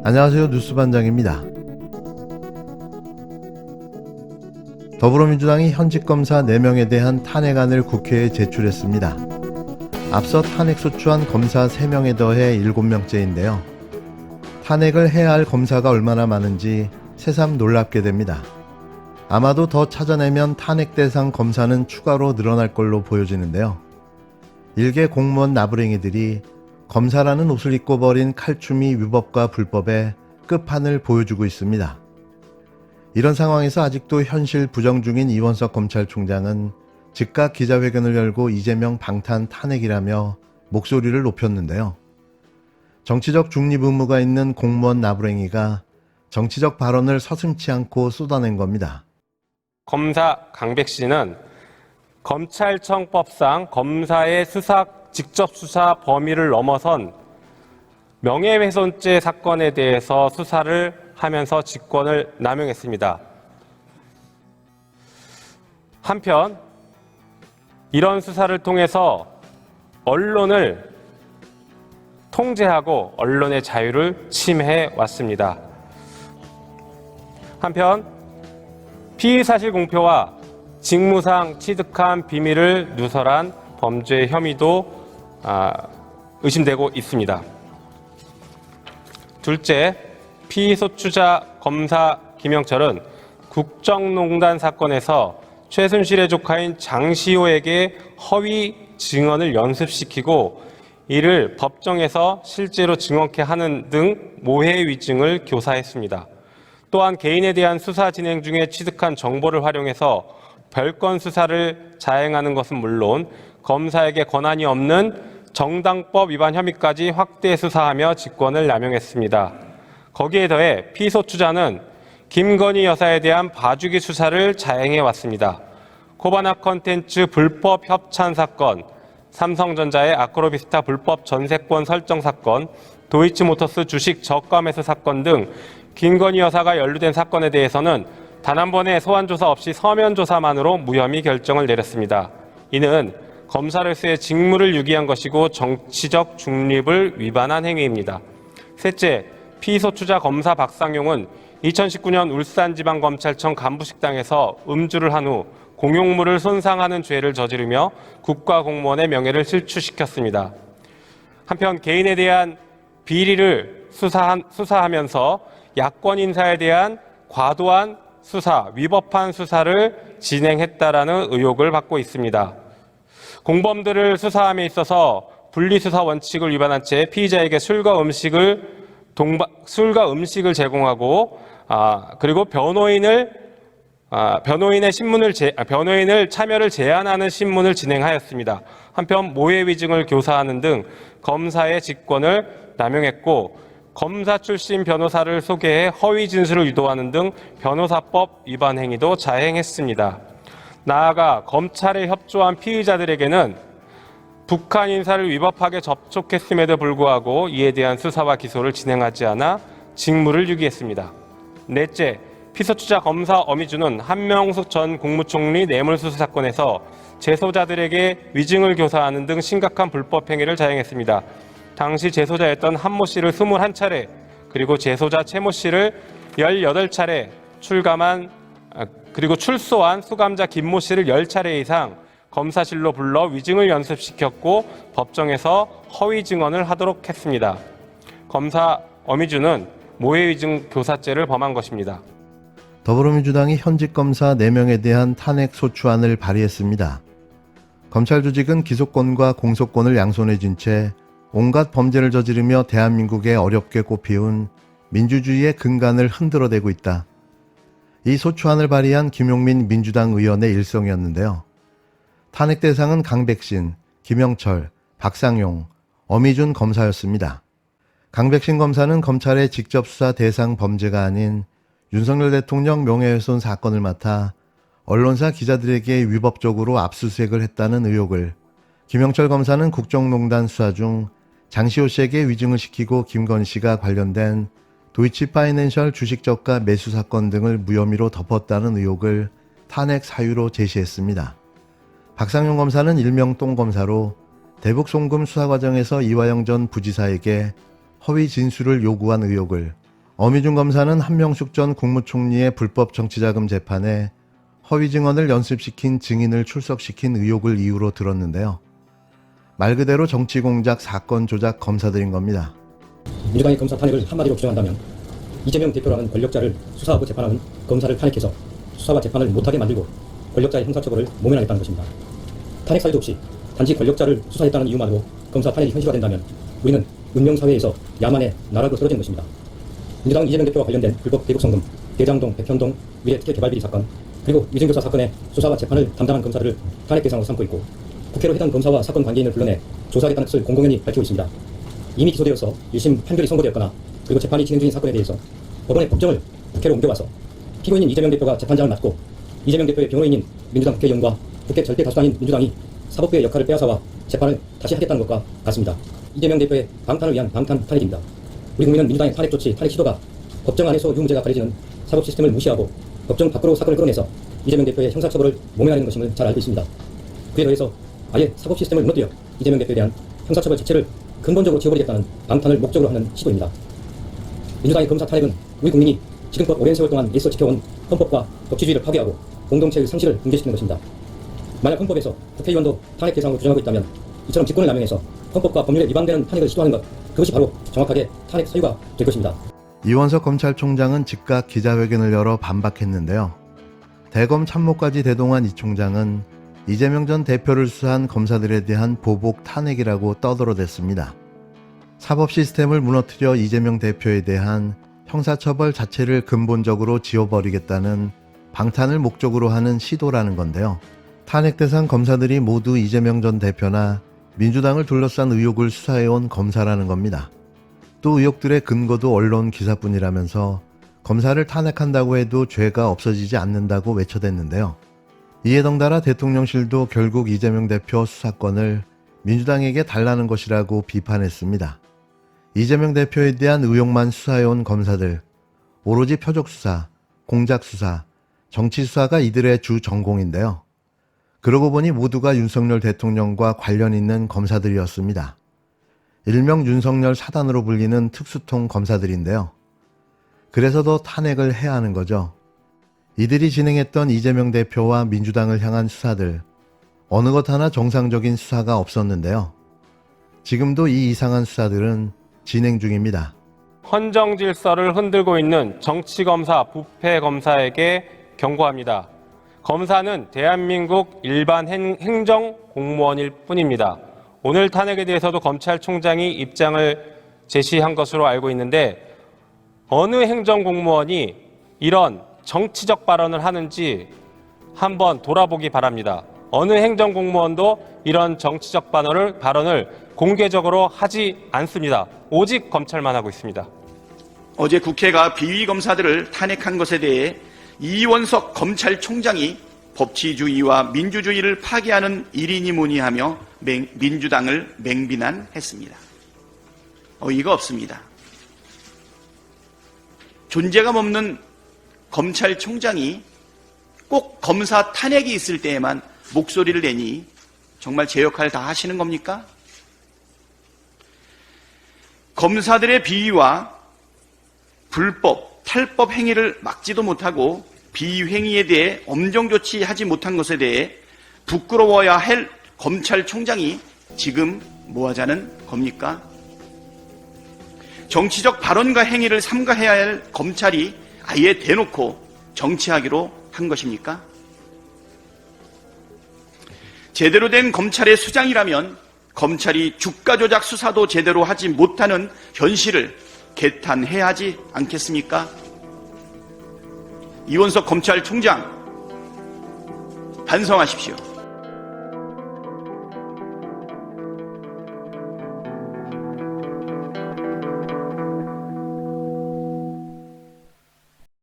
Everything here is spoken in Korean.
안녕하세요. 뉴스반장입니다. 더불어민주당이 현직 검사 4명에 대한 탄핵안을 국회에 제출했습니다. 앞서 탄핵소추안 검사 3명에 더해 7명째인데요. 탄핵을 해야 할 검사가 얼마나 많은지 새삼 놀랍게 됩니다. 아마도 더 찾아내면 탄핵 대상 검사는 추가로 늘어날 걸로 보여지는데요. 일개 공무원 나부랭이들이 검사라는 옷을 입고 벌인 칼춤이 위법과 불법의 끝판을 보여주고 있습니다. 이런 상황에서 아직도 현실 부정 중인 이원석 검찰총장은 즉각 기자회견을 열고 이재명 방탄 탄핵이라며 목소리를 높였는데요. 정치적 중립 의무가 있는 공무원 나부랭이가 정치적 발언을 서슴지 않고 쏟아낸 겁니다. 검사 강백씨는 검찰청법상 검사의 직접 수사 범위를 넘어선 명예훼손죄 사건에 대해서 수사를 하면서 직권을 남용했습니다. 한편 이런 수사를 통해서 언론을 통제하고 언론의 자유를 침해해 왔습니다. 한편 피의사실 공표와 직무상 취득한 비밀을 누설한 범죄 혐의도 의심되고 있습니다. 둘째, 피의소추자 검사 김영철은 국정농단 사건에서 최순실의 조카인 장시호에게 허위 증언을 연습시키고 이를 법정에서 실제로 증언케 하는 등 모해 위증을 교사했습니다. 또한 개인에 대한 수사 진행 중에 취득한 정보를 활용해서 별건 수사를 자행하는 것은 물론 검사에게 권한이 없는 정당법 위반 혐의까지 확대 수사하며 직권을 남용했습니다. 거기에 더해 피소추자는 김건희 여사에 대한 봐주기 수사를 자행해 왔습니다. 코바나 컨텐츠 불법 협찬 사건, 삼성전자의 아크로비스타 불법 전세권 설정 사건, 도이치모터스 주식 저가 매수 사건 등 김건희 여사가 연루된 사건에 대해서는 단 한 번의 소환 조사 없이 서면 조사만으로 무혐의 결정을 내렸습니다. 이는 검사로서의 직무를 유기한 것이고 정치적 중립을 위반한 행위입니다. 셋째, 피소추자 검사 박상용은 2019년 울산지방검찰청 간부식당에서 음주를 한 후 공용물을 손상하는 죄를 저지르며 국가공무원의 명예를 실추시켰습니다. 한편 개인에 대한 비리를 수사하면서 야권 인사에 대한 과도한 수사, 위법한 수사를 진행했다라는 의혹을 받고 있습니다. 공범들을 수사함에 있어서 분리수사 원칙을 위반한 채 피의자에게 술과 음식을 제공하고 그리고 변호인을 참여를 제한하는 신문을 진행하였습니다. 한편 모해 위증을 교사하는 등 검사의 직권을 남용했고 검사 출신 변호사를 소개해 허위 진술을 유도하는 등 변호사법 위반 행위도 자행했습니다. 나아가 검찰에 협조한 피의자들에게는 북한 인사를 위법하게 접촉했음에도 불구하고 이에 대한 수사와 기소를 진행하지 않아 직무를 유기했습니다. 넷째, 피소추자 검사 어미주는 한명숙 전 국무총리 뇌물수수 사건에서 재소자들에게 위증을 교사하는 등 심각한 불법 행위를 자행했습니다. 당시 재소자였던 한모 씨를 21차례 그리고 재소자 최모 씨를 18차례 그리고 출소한 수감자 김모 씨를 10차례 이상 검사실로 불러 위증을 연습시켰고 법정에서 허위 증언을 하도록 했습니다. 검사 어미주는 모해 위증 교사죄를 범한 것입니다. 더불어민주당이 현직 검사 4명에 대한 탄핵 소추안을 발의했습니다. 검찰 조직은 기소권과 공소권을 양손에 쥔 채 온갖 범죄를 저지르며 대한민국에 어렵게 꼽히운 민주주의의 근간을 흔들어대고 있다. 이 소추안을 발의한 김용민 민주당 의원의 일성이었는데요. 탄핵 대상은 강백신, 김영철, 박상용, 어미준 검사였습니다. 강백신 검사는 검찰의 직접 수사 대상 범죄가 아닌 윤석열 대통령 명예훼손 사건을 맡아 언론사 기자들에게 위법적으로 압수수색을 했다는 의혹을, 김영철 검사는 국정농단 수사 중 장시호 씨에게 위증을 시키고 김건희 씨가 관련된 도이치파이낸셜 주식저가 매수 사건 등을 무혐의로 덮었다는 의혹을 탄핵 사유로 제시했습니다. 박상용 검사는 일명 똥검사로 대북 송금 수사 과정에서 이화영 전 부지사에게 허위 진술을 요구한 의혹을 어미중 검사는 한명숙 전 국무총리의 불법 정치자금 재판에 허위 증언을 연습시킨 증인을 출석시킨 의혹을 이유로 들었는데요. 말 그대로 정치 공작, 사건 조작 검사들인 겁니다. 민주당의 검사 탄핵을 한마디로 규정한다면 이재명 대표라는 권력자를 수사하고 재판하는 검사를 탄핵해서 수사와 재판을 못하게 만들고 권력자의 형사처벌을 모면하겠다는 것입니다. 탄핵 사유도 없이 단지 권력자를 수사했다는 이유만으로 검사 탄핵이 현실화된다면 우리는 문명사회에서 야만의 나라로 떨어지는 것입니다. 민주당은 이재명 대표와 관련된 불법 대국성금, 대장동, 백현동, 미래특혜개발비리 사건, 그리고 위증교사 사건의 수사와 재판을 담당한 검사들을 탄핵 대상으로 삼고 있고 국회로 해당 검사와 사건 관계인을 불러내 조사하겠다는 것을 공공연히 밝히고 있습니다. 이미 기소되어서 1심 판결이 선고되었거나 그리고 재판이 진행 중인 사건에 대해서 법원의 법정을 국회로 옮겨와서 피고인인 이재명 대표가 재판장을 맡고 이재명 대표의 변호인인 민주당 국회의원과 국회 절대 다수당인 민주당이 사법부의 역할을 빼앗아와 재판을 다시 하겠다는 것과 같습니다. 이재명 대표의 방탄을 위한 방탄 탄핵입니다. 우리 국민은 민주당의 탄핵 조치, 탄핵 시도가 법정 안에서 유무죄가 가려지는 사법 시스템을 무시하고 법정 밖으로 사건을 끌어내서 이재명 대표의 형사처벌을 모면하는 것임을 잘 알고 있습니다. 그에 더해서 아예 사법 시스템을 무너뜨려 이재명 대표에 대한 형사처벌 자체를 근본적으로 지워버리겠다는 방탄을 목적으로 하는 시도입니다. 민주당의 검사 탄핵은 우리 국민이 지금껏 오랜 세월 동안 애써 지켜온 헌법과 법치주의를 파괴하고 공동체의 상실을 붕괴시키는 것입니다. 만약 헌법에서 국회의원도 탄핵 대상으로 규정하고 있다면 이처럼 직권을 남용해서 헌법과 법률에 위반되는 탄핵을 시도하는 것, 그것이 바로 정확하게 탄핵 사유가 될 것입니다. 이원석 검찰총장은 즉각 기자회견을 열어 반박했는데요. 대검 참모까지 대동한 이 총장은 이재명 전 대표를 수사한 검사들에 대한 보복 탄핵이라고 떠들어댔습니다. 사법 시스템을 무너뜨려 이재명 대표에 대한 형사처벌 자체를 근본적으로 지워버리겠다는 방탄을 목적으로 하는 시도라는 건데요. 탄핵 대상 검사들이 모두 이재명 전 대표나 민주당을 둘러싼 의혹을 수사해온 검사라는 겁니다. 또 의혹들의 근거도 언론 기사뿐이라면서 검사를 탄핵한다고 해도 죄가 없어지지 않는다고 외쳐댔는데요. 이에 덩달아 대통령실도 결국 이재명 대표 수사권을 민주당에게 달라는 것이라고 비판했습니다. 이재명 대표에 대한 의혹만 수사해온 검사들, 오로지 표적수사, 공작수사, 정치수사가 이들의 주 전공인데요. 그러고 보니 모두가 윤석열 대통령과 관련 있는 검사들이었습니다. 일명 윤석열 사단으로 불리는 특수통 검사들인데요. 그래서 더 탄핵을 해야 하는 거죠. 이들이 진행했던 이재명 대표와 민주당을 향한 수사들, 어느 것 하나 정상적인 수사가 없었는데요. 지금도 이 이상한 수사들은 진행 중입니다. 헌정 질서를 흔들고 있는 정치검사, 부패검사에게 경고합니다. 검사는 대한민국 일반 행정 공무원일 뿐입니다. 오늘 탄핵에 대해서도 검찰총장이 입장을 제시한 것으로 알고 있는데 어느 행정공무원이 이런 정치적 발언을 하는지 한번 돌아보기 바랍니다. 어느 행정공무원도 이런 정치적 발언을 공개적으로 하지 않습니다. 오직 검찰만 하고 있습니다. 어제 국회가 비위검사들을 탄핵한 것에 대해 이원석 검찰총장이 법치주의와 민주주의를 파괴하는 일이니 뭐니 하며 민주당을 맹비난했습니다. 어이가 없습니다. 존재감 없는 검찰총장이 꼭 검사 탄핵이 있을 때에만 목소리를 내니 정말 제 역할 다 하시는 겁니까? 검사들의 비위와 불법, 탈법 행위를 막지도 못하고 비행위에 대해 엄정 조치하지 못한 것에 대해 부끄러워야 할 검찰총장이 지금 뭐 하자는 겁니까? 정치적 발언과 행위를 삼가해야 할 검찰이 아예 대놓고 정치하기로 한 것입니까? 제대로 된 검찰의 수장이라면 검찰이 주가 조작 수사도 제대로 하지 못하는 현실을 개탄해야 하지 않겠습니까? 이원석 검찰총장 반성하십시오.